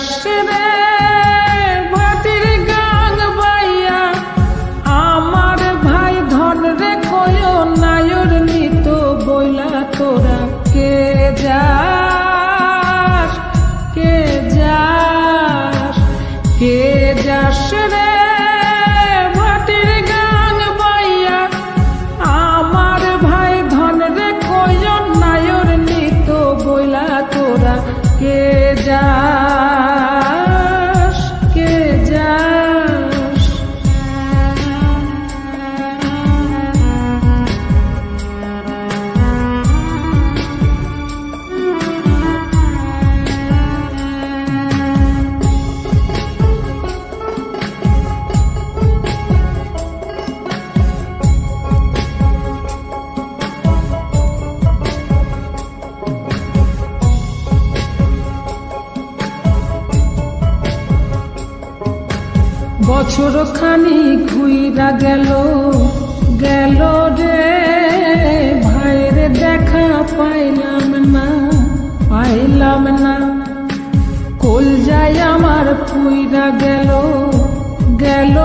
যাস রে ভাটির গাং বাইয়া আমার ভাই ধন রে কয় নায়র নিত বইলা তোরা কে যাস কে যাস কে যাস রে ভাটির গাং বাইয়া আমার ভাই ধন রে কয় নায়র নিত বইলা তোরা কে যাস কে যাস। বছর খানি ঘুইরা গেল গেল রে ভাইরে দেখা পাইলাম না কল যায় আমার পুইরা গেল গেল